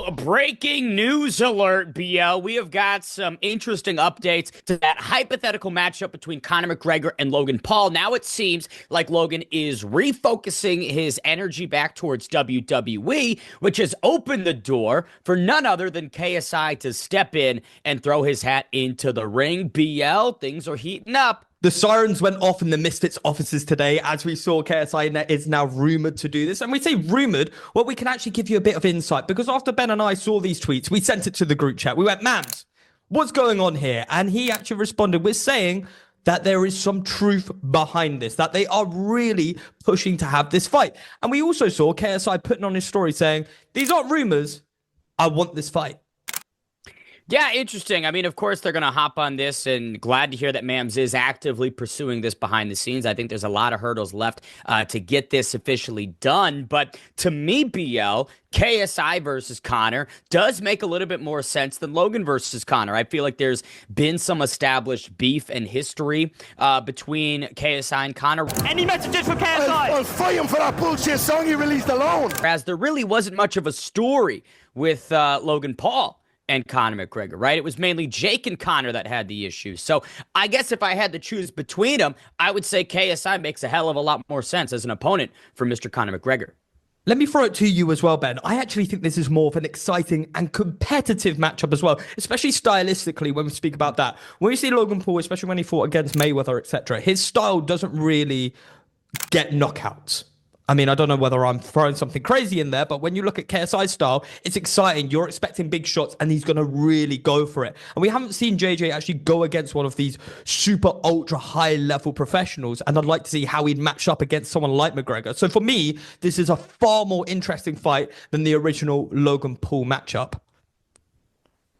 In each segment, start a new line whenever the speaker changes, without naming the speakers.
So, breaking news alert, BL. We have got some interesting updates to that hypothetical matchup between Conor McGregor and Logan Paul. Now it seems like Logan is refocusing his energy back towards WWE, which has opened the door for none other than KSI to step in and throw his hat into the ring. BL, things are heating up.
The sirens went off in the Misfits offices today, as we saw KSI is now rumored to do this. And we say rumored, well, we can actually give you a bit of insight because after Ben and I saw these tweets, we sent it to the group chat. We went, Mams, what's going on here? And he actually responded with saying that there is some truth behind this, that they are really pushing to have this fight. And we also saw KSI putting on his story saying, these aren't rumors, I want this fight.
Yeah, interesting. I mean, of course, they're going to hop on this, and glad to hear that Mams is actively pursuing this behind the scenes. I think there's a lot of hurdles left to get this officially done. But to me, BL, KSI versus Conor does make a little bit more sense than Logan versus Conor. I feel like there's been some established beef and history between KSI and Conor.
Any messages for KSI?
I'll fight him for that bullshit song he released alone.
Whereas there really wasn't much of a story with Logan Paul and Conor McGregor, right? It was mainly Jake and Conor that had the issues. So I guess if I had to choose between them, I would say KSI makes a hell of a lot more sense as an opponent for Mr. Conor McGregor.
Let me throw it to you as well, Ben. I actually think this is more of an exciting and competitive matchup as well, especially stylistically when we speak about that. When you see Logan Paul, especially when he fought against Mayweather, etc., his style doesn't really get knockouts. I mean, I don't know whether I'm throwing something crazy in there, but when you look at KSI's style, it's exciting. You're expecting big shots, and he's going to really go for it. And we haven't seen JJ actually go against one of these super ultra high level professionals, and I'd like to see how he'd match up against someone like McGregor. So for me, this is a far more interesting fight than the original Logan Paul matchup.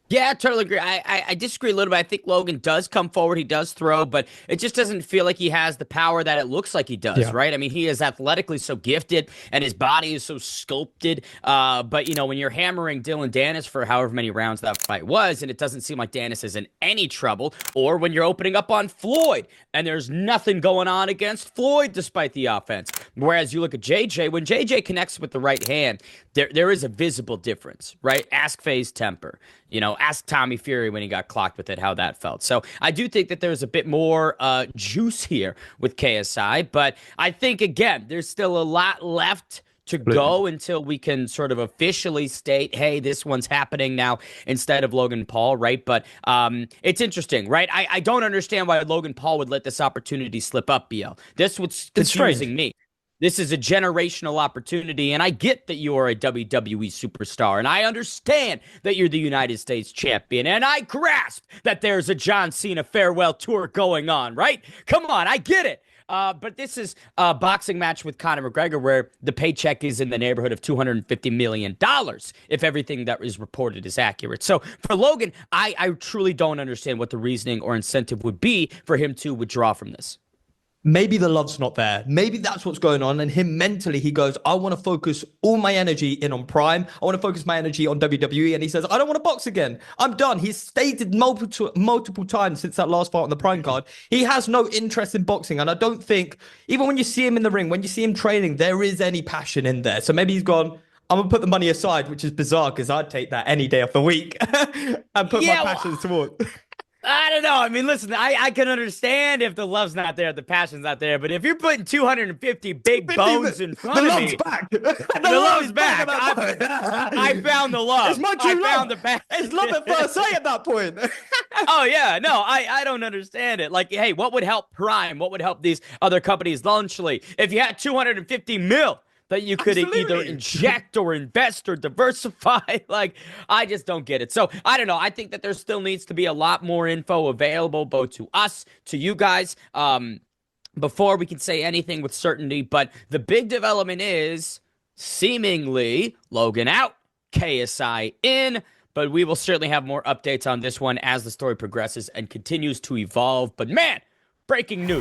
Yeah, I totally agree. I disagree a little bit. I think Logan does come forward. He does throw, but it just doesn't feel like he has the power that it looks like he does, right? I mean, he is athletically so gifted and his body is so sculpted. But, you know, when you're hammering Dylan Dennis for however many rounds that fight was, and it doesn't seem like Dennis is in any trouble, or when you're opening up on Floyd and there's nothing going on against Floyd despite the offense. Whereas you look at JJ, when JJ connects with the right hand, there is a visible difference, right? Ask FaZe Temper. You know, ask Tommy Fury when he got clocked with it, how that felt. So I do think that there's a bit more juice here with KSI. But I think, again, there's still a lot left to go until we can sort of officially state, hey, this one's happening now instead of Logan Paul, right? But it's interesting, right? I don't understand why Logan Paul would let this opportunity slip up, BL. This was confusing me. This is a generational opportunity, and I get that you are a WWE superstar, and I understand that you're the United States champion, and I grasp that there's a John Cena farewell tour going on, right? Come on, I get it. But this is a boxing match with Conor McGregor where the paycheck is in the neighborhood of $250 million if everything that is reported is accurate. So for Logan, I truly don't understand what the reasoning or incentive would be for him to withdraw from this.
Maybe the love's not there. Maybe that's what's going on. And him mentally, he goes, I want to focus all my energy in on Prime. I want to focus my energy on WWE. And he says, I don't want to box again. I'm done. He's stated multiple times since that last fight on the Prime card. He has no interest in boxing. And I don't think, even when you see him in the ring, when you see him training, there is any passion in there. So maybe he's gone, I'm going to put the money aside, which is bizarre because I'd take that any day of the week and put my passions towards.
I don't know. I mean, listen, I can understand if the love's not there, the passion's not there. But if you're putting 250 big bones in front of me,
the
love's back. I found the love.
It's much
I
love.
found the passion.
It's love at first sight at that point.
Oh, yeah. No, I don't understand it. Like, hey, what would help Prime? What would help these other companies launchly? If you had 250 mil that you could either inject or invest or diversify. Like, I just don't get it. So, I don't know. I think that there still needs to be a lot more info available, both to us, to you guys, before we can say anything with certainty. But the big development is seemingly Logan out, KSI in. But we will certainly have more updates on this one as the story progresses and continues to evolve. But man, breaking news.